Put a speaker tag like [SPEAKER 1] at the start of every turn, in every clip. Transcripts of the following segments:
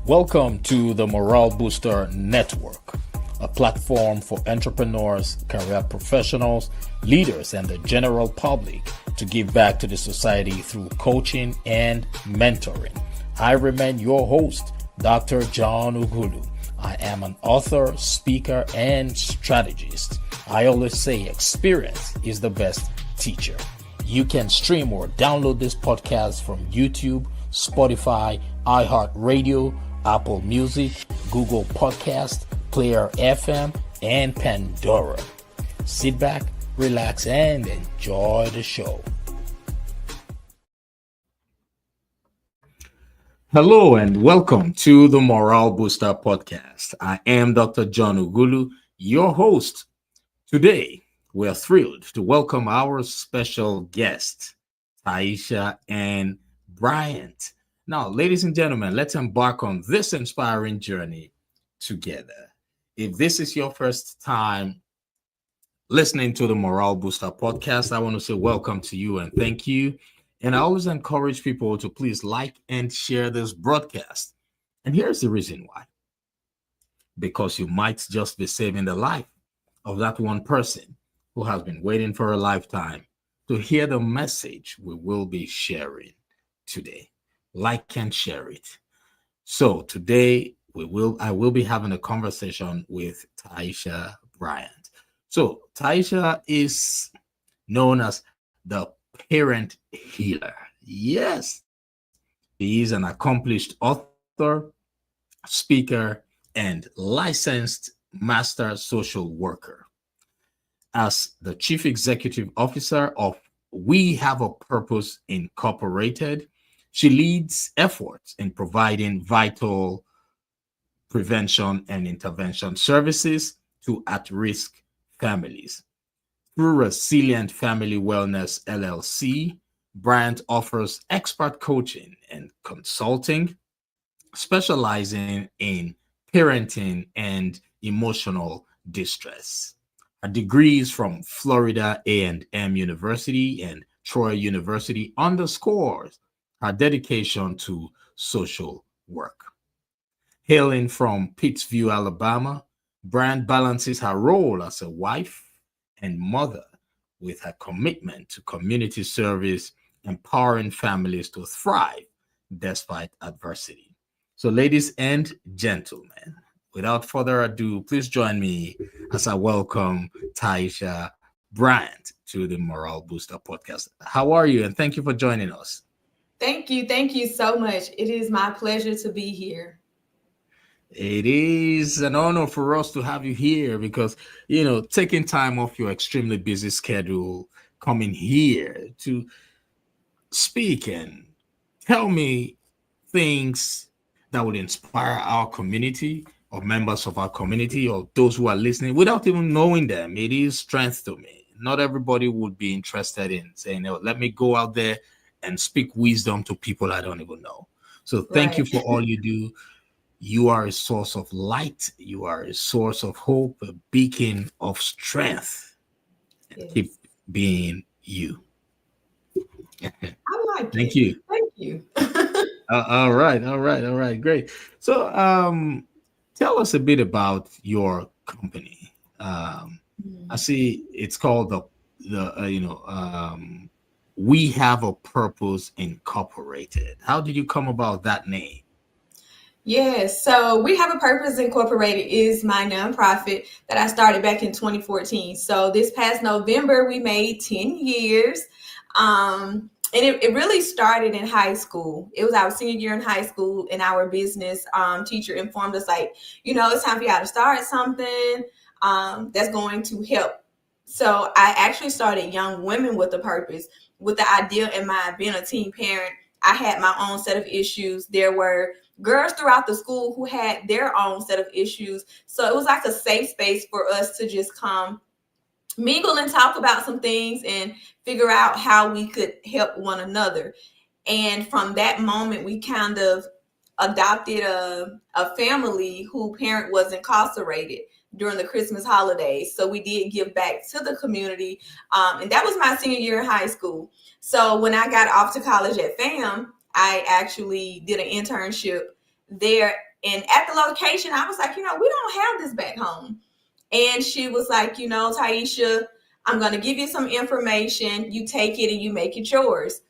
[SPEAKER 1] Welcome to the Morale Booster Network, a platform for entrepreneurs, career professionals, leaders, and the general public to give back to the society through coaching and mentoring. I remain your host, Dr. John Ugulu. I am an author, speaker, and strategist. I always say experience is the best teacher. You can stream or download this podcast from YouTube, Spotify, iHeartRadio, Apple Music, Google Podcast, Player FM, and Pandora. Sit back, relax, and enjoy the show. Hello and welcome to the Morale Booster Podcast. I am Dr. John Ugulu, your host. Today, we're thrilled to welcome our special guest, Tiesha N. Bryant. Now, ladies and gentlemen, let's embark on this inspiring journey together. If this is your first time listening to the Morale Booster Podcast, I want to say welcome to you and thank you. And I always encourage people to please like and share this broadcast. And here's the reason why. Because you might just be saving the life of that one person who has been waiting for a lifetime to hear the message we will be sharing today. Like and share it. So today I will be having a conversation with Tiesha Bryant. So Tiesha is known as the parent healer. Yes, he is an accomplished author, speaker, and licensed master social worker. As the chief executive officer of We Have a Purpose Incorporated, she leads efforts in providing vital prevention and intervention services to at-risk families. Through Resilient Family Wellness LLC, Bryant offers expert coaching and consulting, specializing in parenting and emotional distress. Her degrees from Florida A&M University and Troy University underscores her dedication to social work. Hailing from Pittsview, Alabama, Bryant balances her role as a wife and mother with her commitment to community service, empowering families to thrive despite adversity. So, ladies and gentlemen, without further ado, please join me as I welcome Tiesha Bryant to the Morale Booster Podcast. How are you? And thank you for joining us.
[SPEAKER 2] Thank you. Thank you so much. It is my pleasure to be here.
[SPEAKER 1] It is an honor for us to have you here because, taking time off your extremely busy schedule, coming here to speak and tell me things that would inspire our community or members of our community or those who are listening without even knowing them. It is strength to me. Not everybody would be interested in saying, let me go out there and speak wisdom to people I don't even know. So thank you for all you do. You are a source of light. You are a source of hope, a beacon of strength. And
[SPEAKER 2] Yes.
[SPEAKER 1] keep being you.
[SPEAKER 2] I like
[SPEAKER 1] Thank
[SPEAKER 2] it.
[SPEAKER 1] you.
[SPEAKER 2] Thank you.
[SPEAKER 1] All right. Great. So tell us a bit about your company. I see it's called We Have a Purpose Incorporated. How did you come about that name?
[SPEAKER 2] Yes. So We Have a Purpose Incorporated is my nonprofit that I started back in 2014. So this past November, we made 10 years. And it really started in high school. It was our senior year in high school, and our business teacher informed us, it's time for y'all to start something that's going to help. So I actually started Young Women with a Purpose, with the idea in mind being a teen parent. I had my own set of issues. There were girls throughout the school who had their own set of issues. So it was like a safe space for us to just come mingle and talk about some things and figure out how we could help one another. And from that moment, we kind of adopted a family whose parent was incarcerated during the Christmas holidays. So we did give back to the community. And that was my senior year in high school. So when I got off to college at FAM, I actually did an internship there And at the location, I was like, we don't have this back home. And she was like, Tiesha, I'm going to give you some information. You take it and you make it yours.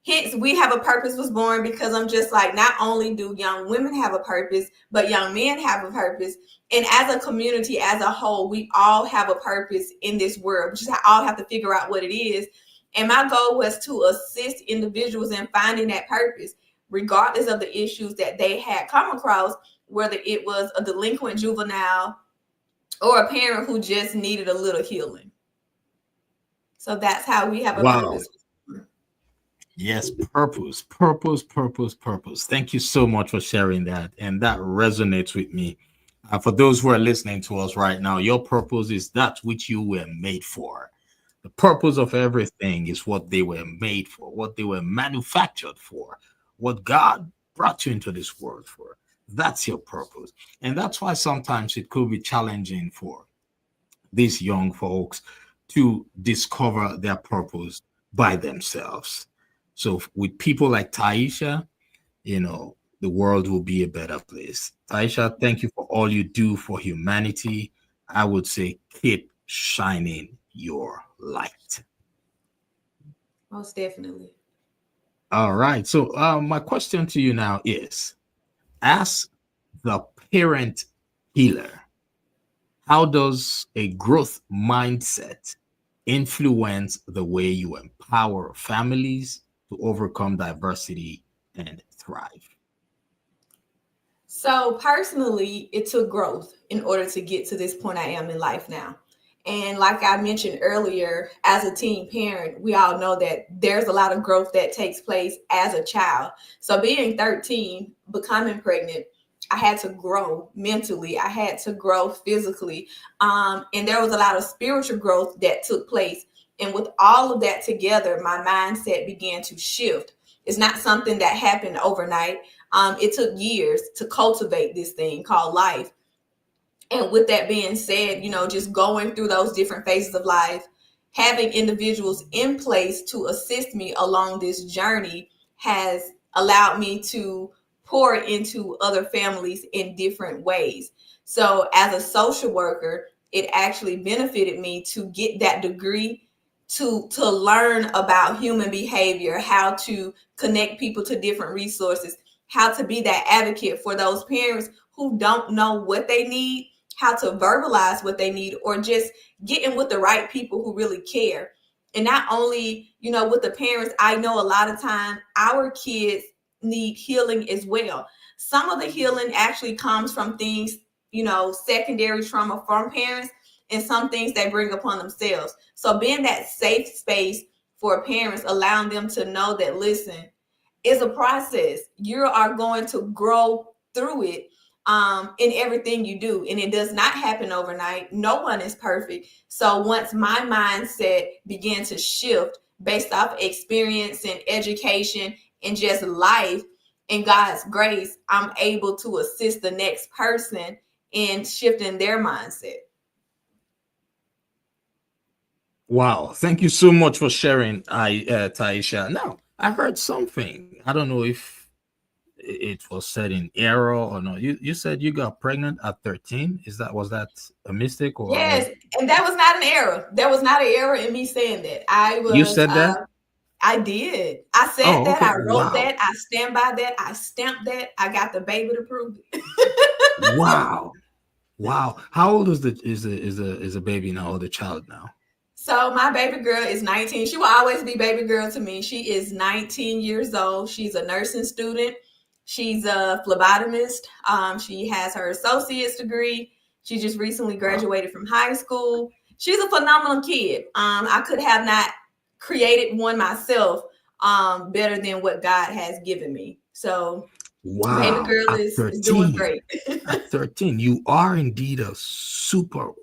[SPEAKER 2] Hence, We Have a Purpose was born because I'm just like, not only do young women have a purpose, but young men have a purpose. And as a community, as a whole, we all have a purpose in this world. We just all have to figure out what it is. And my goal was to assist individuals in finding that purpose, regardless of the issues that they had come across, whether it was a delinquent juvenile or a parent who just needed a little healing. So that's how We Have a
[SPEAKER 1] Wow.
[SPEAKER 2] Purpose.
[SPEAKER 1] Yes, purpose, purpose, purpose, purpose. Thank you so much for sharing that. And that resonates with me. For those who are listening to us right now, your purpose is that which you were made for. The purpose of everything is what they were made for, what they were manufactured for, what God brought you into this world for. That's your purpose. And that's why sometimes it could be challenging for these young folks to discover their purpose by themselves. So with people like Taisha, the world will be a better place. Taisha, thank you for all you do for humanity. I would say keep shining your light.
[SPEAKER 2] Most definitely.
[SPEAKER 1] All right. So my question to you now is, as the parent healer, how does a growth mindset influence the way you empower families to overcome diversity and thrive?
[SPEAKER 2] So personally, it took growth in order to get to this point I am in life now. And like I mentioned earlier, as a teen parent, we all know that there's a lot of growth that takes place as a child. So being 13, becoming pregnant, I had to grow mentally. I had to grow physically. And there was a lot of spiritual growth that took place. And with all of that together, my mindset began to shift. It's not something that happened overnight. It took years to cultivate this thing called life. And with that being said, just going through those different phases of life, having individuals in place to assist me along this journey has allowed me to pour into other families in different ways. So, as a social worker, it actually benefited me to get that degree to learn about human behavior, how to connect people to different resources, how to be that advocate for those parents who don't know what they need, how to verbalize what they need, or just getting with the right people who really care. And not only, with the parents, I know a lot of time our kids need healing as well. Some of the healing actually comes from things, secondary trauma from parents, and some things they bring upon themselves. So being that safe space for parents, allowing them to know that, listen, it's a process. You are going to grow through it in everything you do. And it does not happen overnight. No one is perfect. So once my mindset began to shift based off experience and education and just life and God's grace, I'm able to assist the next person in shifting their mindset.
[SPEAKER 1] Wow. Thank you so much for sharing, Taisha. Now, I heard something. I don't know if it was said in error or not. You said you got pregnant at 13. Was that a mistake or
[SPEAKER 2] Yes, and that was not an error. There was not an error in me saying that.
[SPEAKER 1] you said that?
[SPEAKER 2] I did. I said
[SPEAKER 1] Oh,
[SPEAKER 2] that.
[SPEAKER 1] okay.
[SPEAKER 2] I wrote
[SPEAKER 1] Wow.
[SPEAKER 2] that. I stand by that. I stamped that. I got the baby to prove it.
[SPEAKER 1] Wow. Wow. How old is the baby now or the child now?
[SPEAKER 2] So my baby girl is 19. She will always be baby girl to me. She is 19 years old. She's a nursing student. She's a phlebotomist. She has her associate's degree. She just recently
[SPEAKER 1] Wow.
[SPEAKER 2] graduated from high school. She's a phenomenal kid. I could have not created one myself better than what God has given me. So baby
[SPEAKER 1] Wow.
[SPEAKER 2] girl
[SPEAKER 1] At
[SPEAKER 2] is doing
[SPEAKER 1] 13.
[SPEAKER 2] great.
[SPEAKER 1] At 13, you are indeed a superwoman.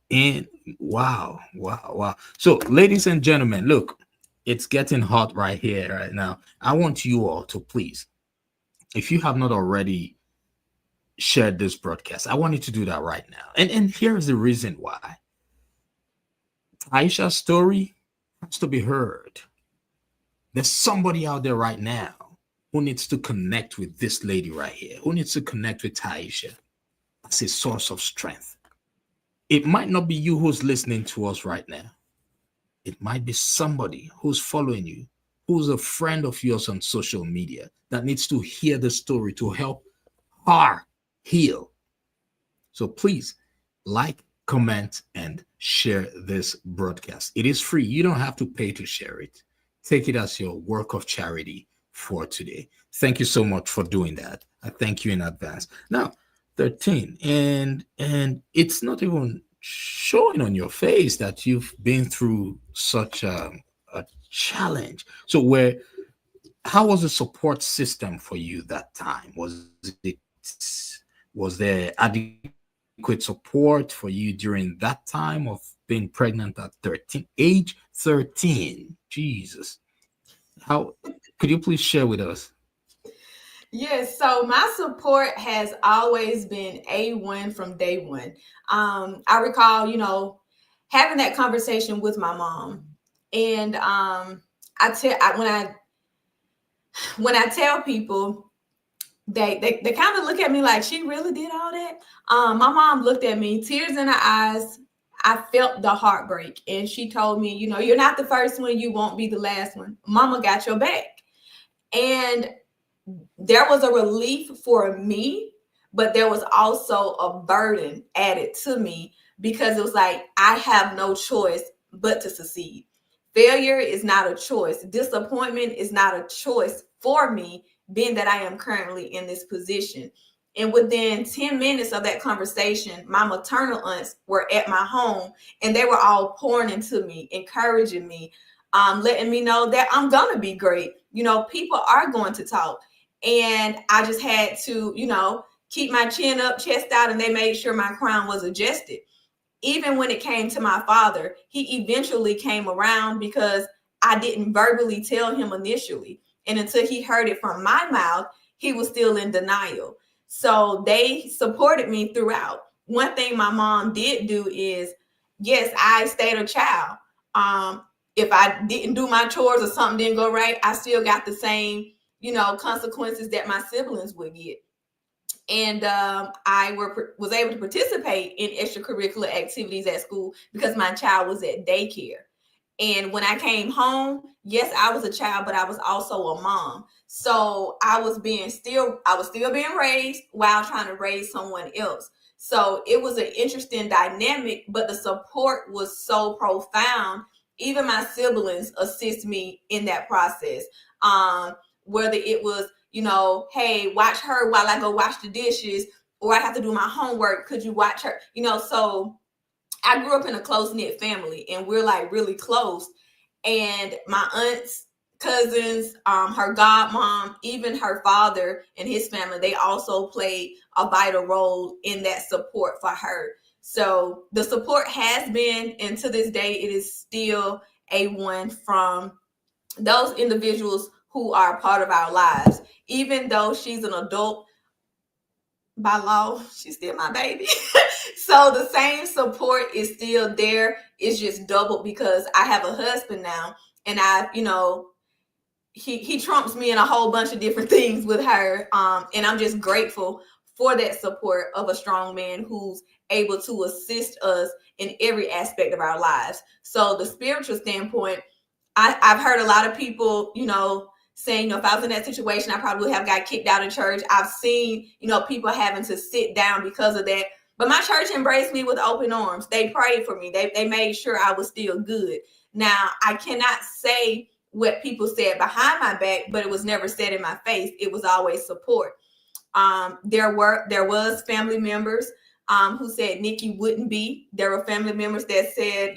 [SPEAKER 1] And wow, wow, wow. So, ladies and gentlemen, look, it's getting hot right here, right now. I want you all to please, if you have not already shared this broadcast, I want you to do that right now. And here's the reason why. Aisha's story has to be heard. There's somebody out there right now. who needs to connect with this lady right here, who needs to connect with Tiesha as a source of strength. It might not be you who's listening to us right now. It might be somebody who's following you, who's a friend of yours on social media that needs to hear the story to help her heal. So please like, comment, and share this broadcast. It is free. You don't have to pay to share it. Take it as your work of charity for today. Thank you so much for doing that. I thank you in advance. Now, 13, and it's not even showing on your face that you've been through such a challenge. So where how was the support system for you that time? Was there adequate support for you during that time of being pregnant at 13, age 13? Jesus. How could you please share with us?
[SPEAKER 2] Yes, so my support has always been A1 from day one. I recall, having that conversation with my mom, and when I tell people, they kind of look at me like, she really did all that. My mom looked at me, tears in her eyes. I felt the heartbreak, and she told me, you're not the first one, you won't be the last one. Mama got your back, and there was a relief for me, but there was also a burden added to me because it was like, I have no choice but to succeed. Failure is not a choice. Disappointment is not a choice for me, being that I am currently in this position. And within 10 minutes of that conversation, my maternal aunts were at my home, and they were all pouring into me, encouraging me, letting me know that I'm going to be great. People are going to talk. And I just had to, keep my chin up, chest out, and they made sure my crown was adjusted. Even when it came to my father, he eventually came around because I didn't verbally tell him initially. And until he heard it from my mouth, he was still in denial. So they supported me throughout. One thing my mom did do is, yes, I stayed a child. If I didn't do my chores or something didn't go right, I still got the same, consequences that my siblings would get. And was able to participate in extracurricular activities at school because my child was at daycare. And when I came home, yes, I was a child, but I was also a mom. So I was still being raised while trying to raise someone else. So it was an interesting dynamic, but the support was so profound. Even my siblings assist me in that process. Whether it was, hey, watch her while I go wash the dishes, or I have to do my homework. Could you watch her? So I grew up in a close-knit family, and we're like really close. And my aunts, cousins, her godmom, even her father and his family, they also played a vital role in that support for her. So the support has been, and to this day, it is still A1 from those individuals who are part of our lives. Even though she's an adult by law, she's still my baby. So the same support is still there. It's just doubled because I have a husband now, and he trumps me in a whole bunch of different things with her. And I'm just grateful for that support of a strong man who's able to assist us in every aspect of our lives. So the spiritual standpoint, I've heard a lot of people, saying, if I was in that situation, I probably would have got kicked out of church. I've seen, people having to sit down because of that. But my church embraced me with open arms. They prayed for me. They made sure I was still good. Now, I cannot say what people said behind my back, but it was never said in my face. It was always support. There was family members who said Nikki wouldn't be. There were family members that said,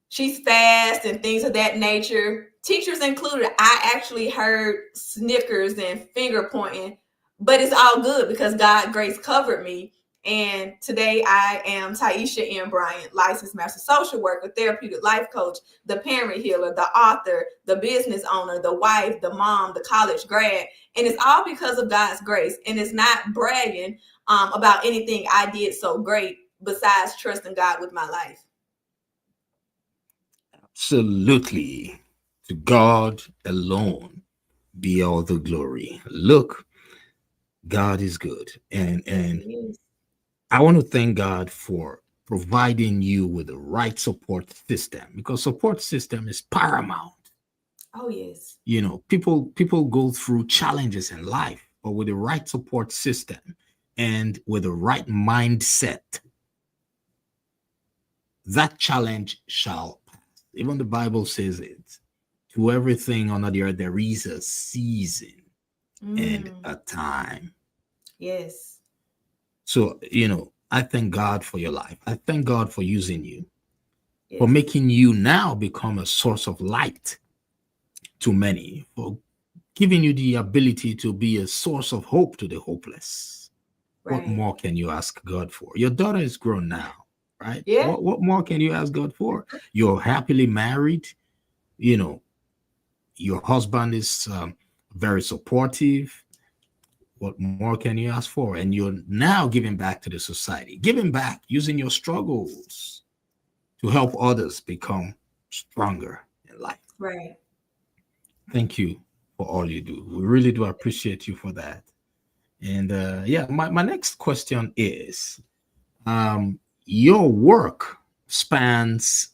[SPEAKER 2] she's fast and things of that nature. Teachers included. I actually heard snickers and finger pointing, but it's all good because God's grace covered me. And today I am Tiesha N. Bryant, licensed master social worker, therapeutic life coach, the parent healer, the author, the business owner, the wife, the mom, the college grad. And it's all because of God's grace. And it's not bragging about anything I did so great besides trusting God with my life.
[SPEAKER 1] Absolutely. To God alone be all the glory. Look, God is good.
[SPEAKER 2] Yes,
[SPEAKER 1] And
[SPEAKER 2] it is.
[SPEAKER 1] I want to thank God for providing you with the right support system, because support system is paramount.
[SPEAKER 2] Oh, yes.
[SPEAKER 1] People go through challenges in life, but with the right support system and with the right mindset, that challenge shall pass. Even the Bible says it. To everything under the earth, there is a season and
[SPEAKER 2] Mm,
[SPEAKER 1] a time.
[SPEAKER 2] yes.
[SPEAKER 1] So, I thank God for your life. I thank God for using you, for
[SPEAKER 2] Yes.
[SPEAKER 1] making you now become a source of light to many, for giving you the ability to be a source of hope to the hopeless. What
[SPEAKER 2] Right.
[SPEAKER 1] more can you ask God for? Your daughter is grown now, right?
[SPEAKER 2] Yeah.
[SPEAKER 1] What more can you ask God for? You're happily married. You know, your husband is very supportive. What more can you ask for? And you're now giving back to the society, giving back using your struggles to help others become stronger in life.
[SPEAKER 2] Right.
[SPEAKER 1] Thank you for all you do. We really do appreciate you for that. And yeah, my next question is, your work spans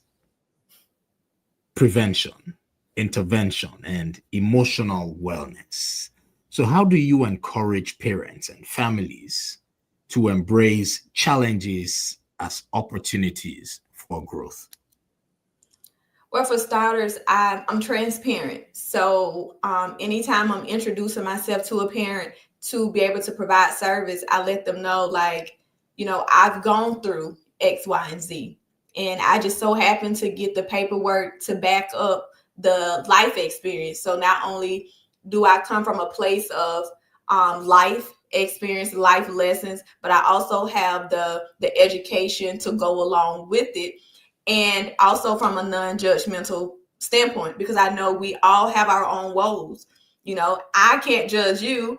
[SPEAKER 1] prevention, intervention, and emotional wellness. So, how do you encourage parents and families to embrace challenges as opportunities for growth?
[SPEAKER 2] Well, for starters, I'm transparent. So anytime I'm introducing myself to a parent to be able to provide service, I let them know, like, I've gone through X, Y, and Z. And I just so happen to get the paperwork to back up the life experience. So not only do I come from a place of life experience, life lessons, but I also have the education to go along with it, and also from a non-judgmental standpoint, because I know we all have our own woes. I can't judge you,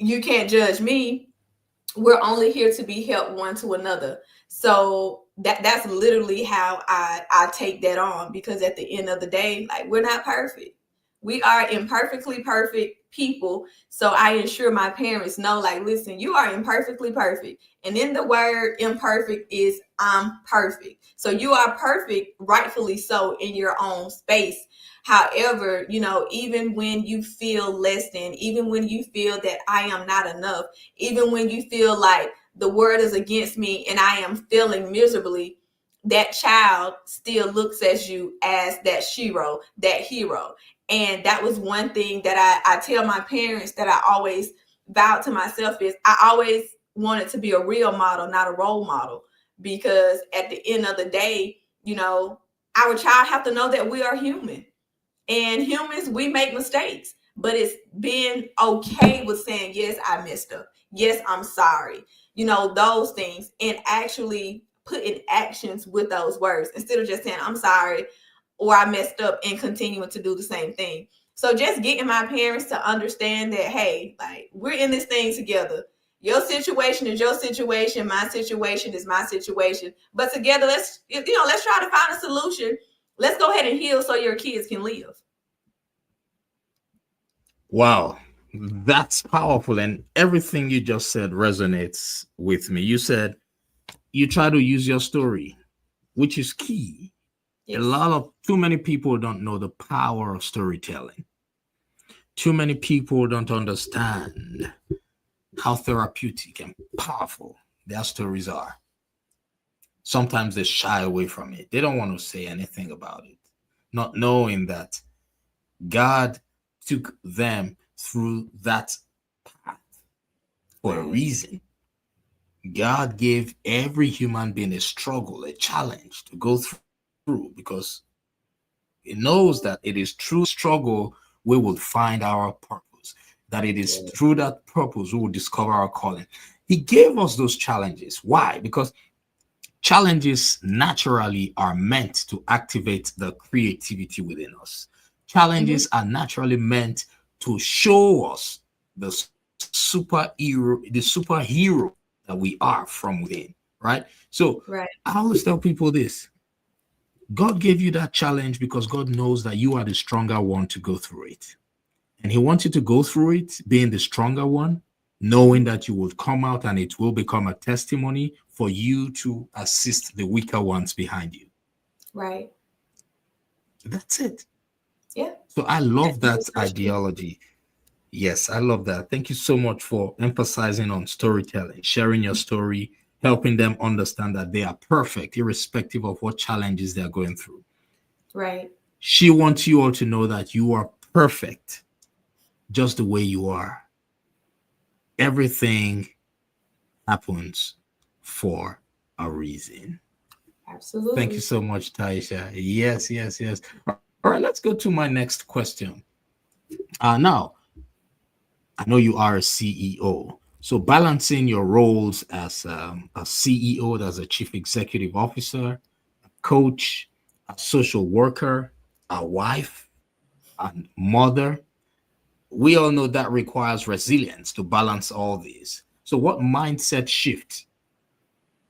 [SPEAKER 2] you can't judge me. We're only here to be helped one to another. So that's literally how I take that on, because at the end of the day, like, we're not perfect. We are imperfectly perfect people. So I ensure my parents know, like, listen, you are imperfectly perfect. And in the word imperfect is I'm perfect. So you are perfect, rightfully so, in your own space. However, even when you feel less than, even when you feel that I am not enough, even when you feel like the word is against me and I am feeling miserably, that child still looks at you as that shero, that hero. And that was one thing that I tell my parents, that I always vowed to myself, is I always wanted to be a real model, not a role model. Because at the end of the day, our child have to know that we are human, and humans, we make mistakes, but it's being okay with saying, yes, I messed up. Yes, I'm sorry. Those things, and actually putting actions with those words instead of just saying, I'm sorry or I messed up, and continuing to do the same thing. So just getting my parents to understand that, hey, like, we're in this thing together. Your situation is your situation. My situation is my situation. But together, let's try to find a solution. Let's go ahead and heal so your kids can live.
[SPEAKER 1] Wow, that's powerful. And everything you just said resonates with me. You said you try to use your story, which is key.
[SPEAKER 2] Yes.
[SPEAKER 1] Too many people don't know the power of storytelling. Too many people don't understand how therapeutic and powerful their stories are. Sometimes they shy away from it. They don't want to say anything about it, not knowing that God took them through that path for a
[SPEAKER 2] Right.
[SPEAKER 1] reason. God gave every human being a struggle, a challenge to go through, because He knows that it is through that struggle we will find our purpose, that it is
[SPEAKER 2] Yeah.
[SPEAKER 1] through that purpose we will discover our calling. He gave us those challenges. Why? Because challenges naturally are meant to activate the creativity within us.
[SPEAKER 2] Mm-hmm.
[SPEAKER 1] Challenges are naturally meant to show us the superhero that we are from within, right? So
[SPEAKER 2] Right.
[SPEAKER 1] I always tell people this: God gave you that challenge because God knows that you are the stronger one to go through it. And he wants you to go through it, being the stronger one, knowing that you will come out and it will become a testimony for you to assist the weaker ones behind you.
[SPEAKER 2] Right.
[SPEAKER 1] That's it.
[SPEAKER 2] Yeah.
[SPEAKER 1] So I love
[SPEAKER 2] That's
[SPEAKER 1] that
[SPEAKER 2] just true.
[SPEAKER 1] ideology. Yes, I love that. Thank you so much for emphasizing on storytelling, sharing your story, helping them understand that they are perfect, irrespective of what challenges they're going through.
[SPEAKER 2] Right.
[SPEAKER 1] She wants you all to know that you are perfect just the way you are. Everything happens for a reason. Thank you
[SPEAKER 2] Absolutely.
[SPEAKER 1] so much, Taisha. Yes, yes, yes. All right, let's go to my next question. Now, I know you are a CEO. So, balancing your roles as a CEO, as a chief executive officer, a coach, a social worker, a wife, a mother, we all know that requires resilience to balance all these. So, what mindset shift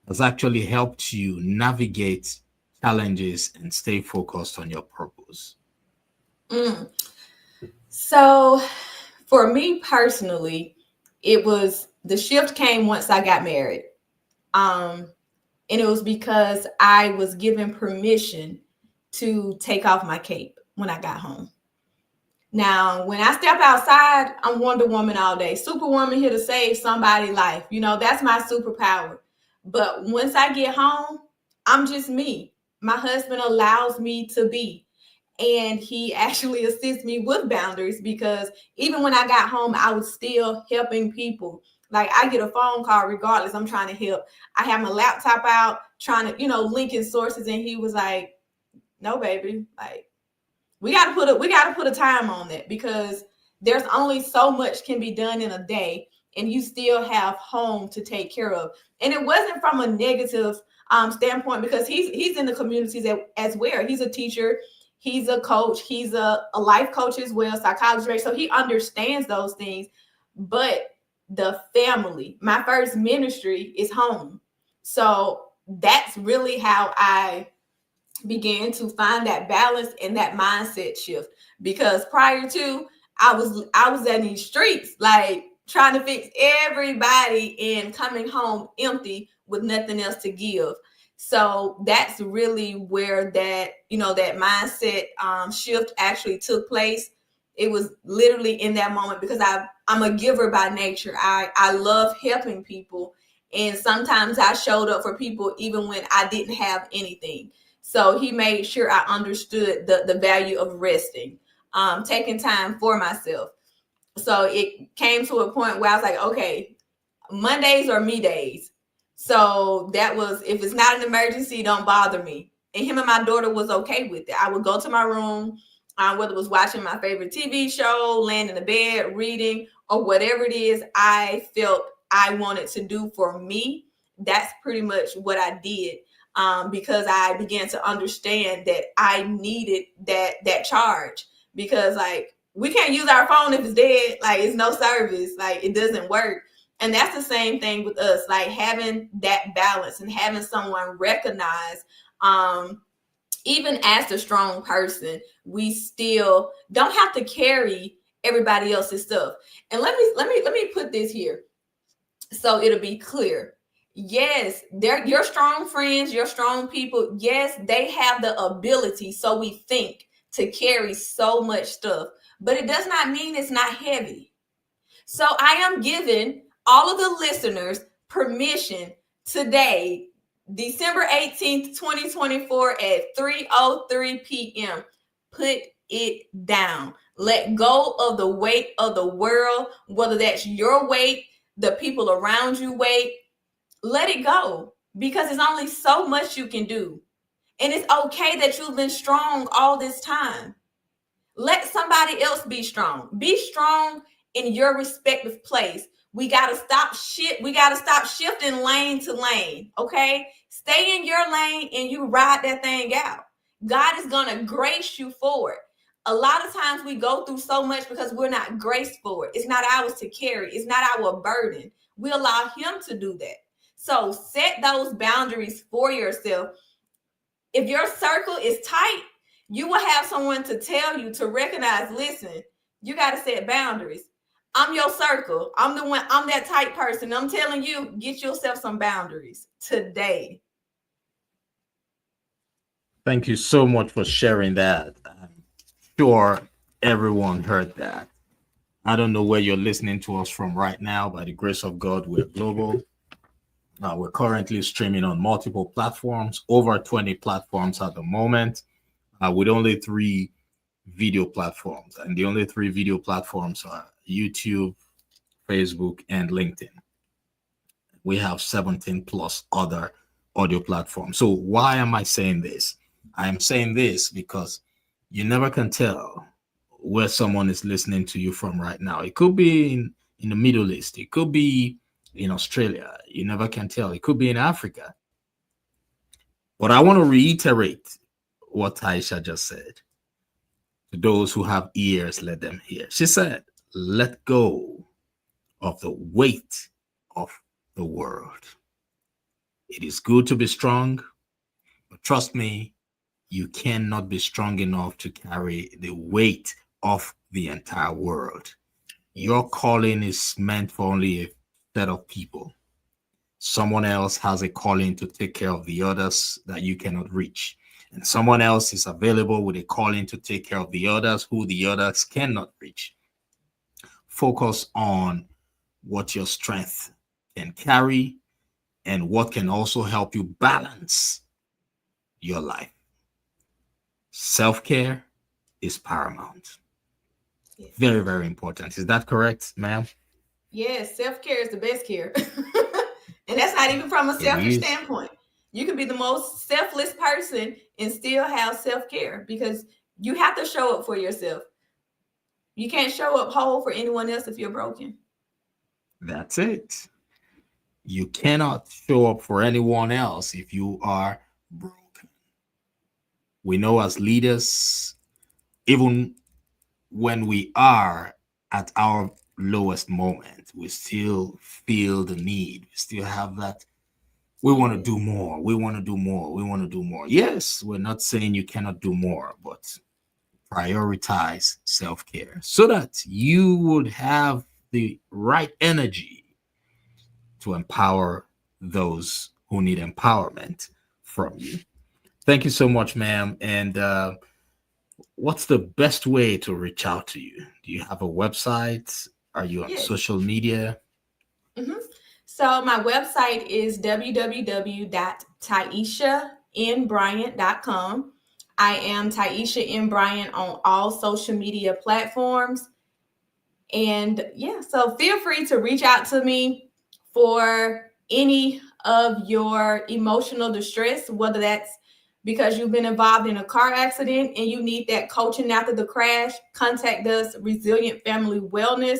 [SPEAKER 1] has actually helped you navigate challenges and stay focused on your purpose?
[SPEAKER 2] Mm. So for me personally, it was the shift came once I got married. Um, and it was because I was given permission to take off my cape when I got home. Now, when I step outside, I'm Wonder Woman all day. Superwoman here to save somebody's life. You know, that's my superpower. But once I get home, I'm just me. My husband allows me to be. And he actually assists me with boundaries because even when I got home, I was still helping people. Like I get a phone call regardless, I'm trying to help. I have my laptop out trying to, linking sources, and he was like, "No, baby, like we gotta put a time on that because there's only so much can be done in a day, and you still have home to take care of." And it wasn't from a negative standpoint because he's in the communities as well. He's a teacher, he's a coach, he's a life coach as well, psychologist, right? So he understands those things. But the family, my first ministry is home. So that's really how I began to find that balance and that mindset shift because prior to I was in these streets like trying to fix everybody and coming home empty with nothing else to give. So that's really where that mindset shift actually took place. It was literally in that moment because I'm a giver by nature. I love helping people, and sometimes I showed up for people even when I didn't have anything. So he made sure I understood the value of resting, taking time for myself. So it came to a point where I was like, okay, Mondays are me days. So that was, if it's not an emergency, don't bother me. And him and my daughter was okay with it. I would go to my room, whether it was watching my favorite TV show, laying in the bed, reading, or whatever it is I felt I wanted to do for me. That's pretty much what I did. Because I began to understand that I needed that charge because like we can't use our phone if it's dead, like it's no service, like it doesn't work. And that's the same thing with us, like having that balance and having someone recognize, even as the strong person, we still don't have to carry everybody else's stuff. And let me put this here so it'll be clear. Yes, they're your strong friends, your strong people. Yes, they have the ability, so we think, to carry so much stuff, but it does not mean it's not heavy. So I am giving all of the listeners permission today, December 18th, 2024 at 3:03 p.m. Put it down. Let go of the weight of the world, whether that's your weight, the people around you weight. Let it go because there's only so much you can do. And it's okay that you've been strong all this time. Let somebody else be strong. Be strong in your respective place. We gotta stop shit. We gotta stop shifting lane to lane. Okay, stay in your lane and you ride that thing out. God is gonna grace you for it. A lot of times we go through so much because we're not graced for it. It's not ours to carry. It's not our burden. We allow Him to do that. So set those boundaries for yourself. If your circle is tight, you will have someone to tell you to recognize, listen, You got to set boundaries. I'm your circle. I'm the one, I'm that type person. I'm telling you, get yourself some boundaries today.
[SPEAKER 1] Thank you so much for sharing that. I'm sure everyone heard that. I don't know where you're listening to us from right now. By the grace of God, we're global. We're currently streaming on multiple platforms, over 20 platforms at the moment, with only three video platforms. And the only three video platforms are YouTube, Facebook, and LinkedIn. We have 17 plus other audio platforms. So, why am I saying this? I'm saying this because you never can tell where someone is listening to you from right now. It could be in the Middle East, it could be in Australia. You never can tell. It could be in Africa. But I want to reiterate what Taisha just said. To those who have ears, let them hear. She said, let go of the weight of the world. It is good to be strong, but trust me, you cannot be strong enough to carry the weight of the entire world. Your
[SPEAKER 2] Yes.
[SPEAKER 1] calling is meant for only a set of people. Someone else has a calling to take care of the others that you cannot reach. And someone else is available with a calling to take care of the others who the others cannot reach. Focus on what your strength can carry and what can also help you balance your life. Self care is paramount.
[SPEAKER 2] Yes.
[SPEAKER 1] Very, very important. Is that correct, ma'am?
[SPEAKER 2] Yes, self care is the best care. And that's not even from a
[SPEAKER 1] It
[SPEAKER 2] selfish
[SPEAKER 1] is.
[SPEAKER 2] standpoint. You can be the most selfless person and still have self care because you have to show up for yourself. You can't show up whole for anyone else if you're broken.
[SPEAKER 1] That's it. You cannot show up for anyone else if you are broken. We know as leaders, even when we are at our lowest moment, we still feel the need. We still have that. We want to
[SPEAKER 2] Yes.
[SPEAKER 1] do more. We want to do more. We want to do more. Yes, we're not saying you cannot do more, but prioritize self care so that you would have the right energy to empower those who need empowerment from you. Thank you so much, ma'am. And what's the best way to reach out to you? Do you have a website? Are you on
[SPEAKER 2] Yes.
[SPEAKER 1] social media?
[SPEAKER 2] Mhm. So my website is www.tieshanbryant.com. I am Tiesha N. Bryant on all social media platforms. And yeah, so feel free to reach out to me for any of your emotional distress, whether that's because you've been involved in a car accident and you need that coaching after the crash. Contact us, Resilient Family Wellness,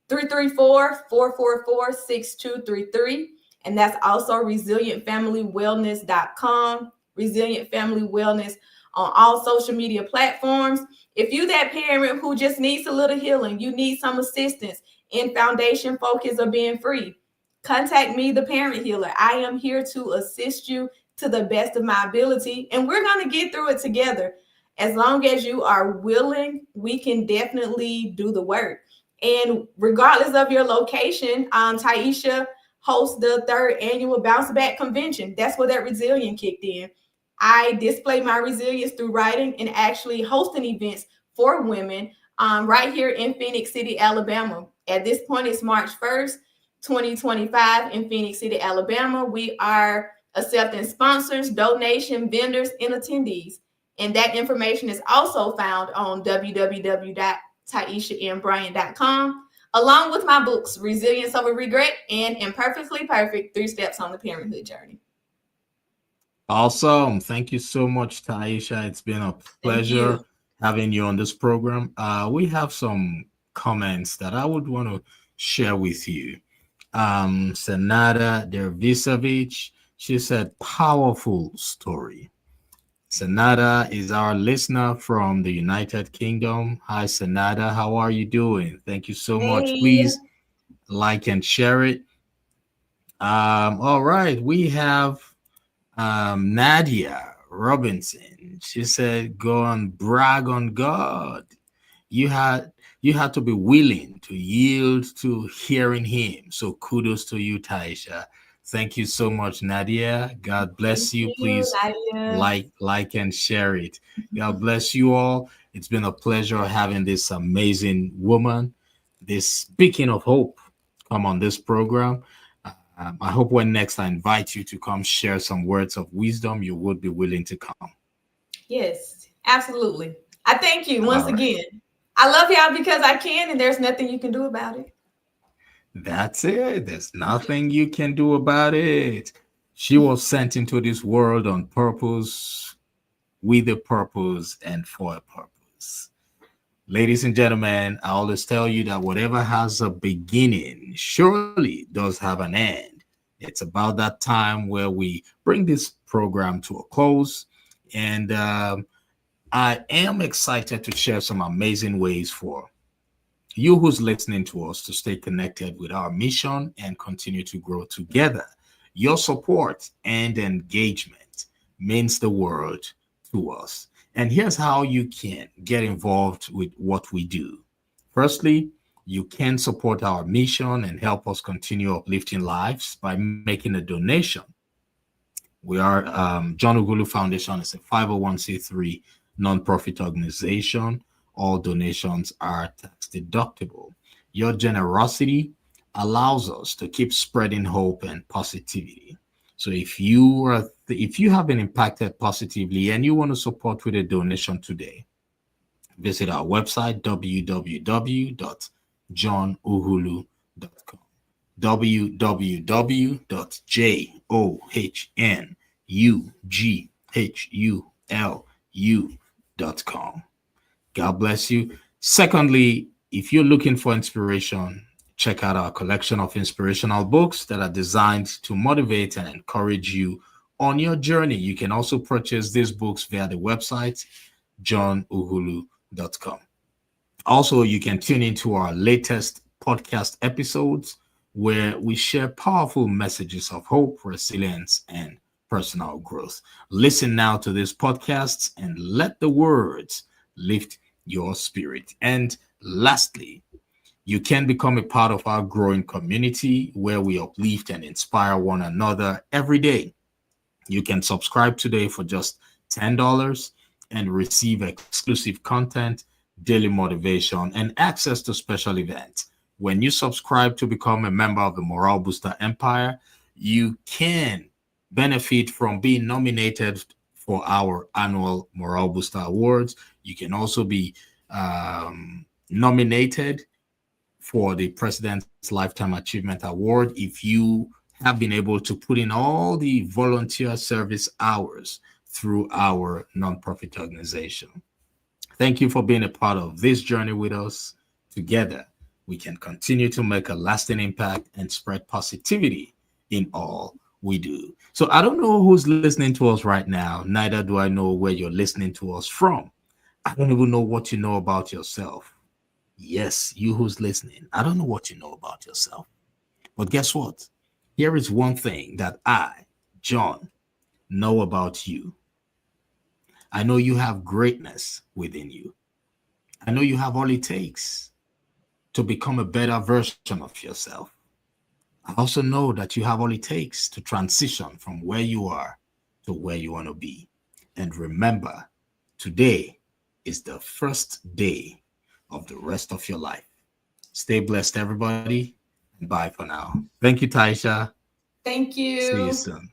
[SPEAKER 2] 334-444-6233. And that's also resilientfamilywellness.com, Resilient Family Wellness on all social media platforms. If you that parent who just needs a little healing, you need some assistance in foundation focus or being free, contact me, the parent healer. I am here to assist you to the best of my ability, and we're going to get through it together. As long as you are willing, we can definitely do the work. And regardless of your location, Tiesha hosts the third annual Bounce Back Convention. That's where that resilience kicked in. I display my resilience through writing and actually hosting events for women right here in Phoenix City, Alabama. At this point, it's March 1st, 2025 in Phoenix City, Alabama. We are accepting sponsors, donation, vendors, and attendees. And that information is also found on www.tieshanbryant.com, along with my books, Resilience Over Regret and Imperfectly Perfect, 3 Steps on the Parenthood Journey.
[SPEAKER 1] Awesome. Thank you so much, Taisha. It's been a
[SPEAKER 2] Thank
[SPEAKER 1] pleasure
[SPEAKER 2] you.
[SPEAKER 1] having you on this program. We have some comments that I would want to share with you. Senada Dervisevic, she said, powerful story. Senada is our listener from the United Kingdom. Hi, Senada. How are you doing? Thank you so much.
[SPEAKER 2] Hey.
[SPEAKER 1] Please like and share it. All right. We have Nadia Robinson. She said, go and brag on God. You had You had to be willing to yield to hearing him. So kudos to you, Taisha. Thank you so much, Nadia. God
[SPEAKER 2] Thank
[SPEAKER 1] bless you.
[SPEAKER 2] you,
[SPEAKER 1] Please
[SPEAKER 2] Nadia.
[SPEAKER 1] and share it. God bless you all. It's been a pleasure having this amazing woman, this beacon of hope, come on this program. I hope when next I invite you to come share some words of wisdom, you would be willing to come.
[SPEAKER 2] Yes, absolutely. I thank you
[SPEAKER 1] All
[SPEAKER 2] once
[SPEAKER 1] right.
[SPEAKER 2] again. I love y'all because I can, and there's nothing you can do about it.
[SPEAKER 1] That's it. There's nothing you can do about it. She was sent into this world on purpose, with a purpose, and for a purpose. Ladies and gentlemen, I always tell you that whatever has a beginning surely does have an end. It's about that time where we bring this program to a close. And I am excited to share some amazing ways for you who's listening to us to stay connected with our mission and continue to grow together. Your support and engagement means the world to us. And here's how you can get involved with what we do. Firstly, you can support our mission and help us continue uplifting lives by making a donation. We are John Ugulu Foundation is a 501c3 nonprofit organization. All donations are tax deductible. Your generosity allows us to keep spreading hope and positivity. So if you have been impacted positively and you want to support with a donation today, visit our website www.johnuhulu.com www.johnughulu.com. God bless you. Secondly, if you're looking for inspiration, check out our collection of inspirational books that are designed to motivate and encourage you on your journey. You can also purchase these books via the website johnuhulu.com. Also, you can tune into our latest podcast episodes where we share powerful messages of hope, resilience, and personal growth. Listen now to these podcasts and let the words lift your spirit. And lastly, you can become a part of our growing community where we uplift and inspire one another every day. You can subscribe today for just $10 and receive exclusive content, daily motivation, and access to special events. When you subscribe to become a member of the Morale Booster Empire, you can benefit from being nominated for our annual Morale Booster Awards. You can also be nominated for the President's Lifetime Achievement Award if you have been able to put in all the volunteer service hours through our nonprofit organization. Thank you for being a part of this journey with us. Together, we can continue to make a lasting impact and spread positivity in all we do. So I don't know who's listening to us right now. Neither do I know where you're listening to us from. I don't even know what you know about yourself. Yes, you who's listening, I don't know what you know about yourself. But guess what? Here is one thing that I, John, know about you. I know you have greatness within you. I know you have all it takes to become a better version of yourself. I also know that you have all it takes to transition from where you are to where you want to be. And remember, today is the first day of the rest of your life. Stay blessed, everybody, and bye for now. Thank you, Taisha.
[SPEAKER 2] Thank
[SPEAKER 1] See you
[SPEAKER 2] you.
[SPEAKER 1] soon.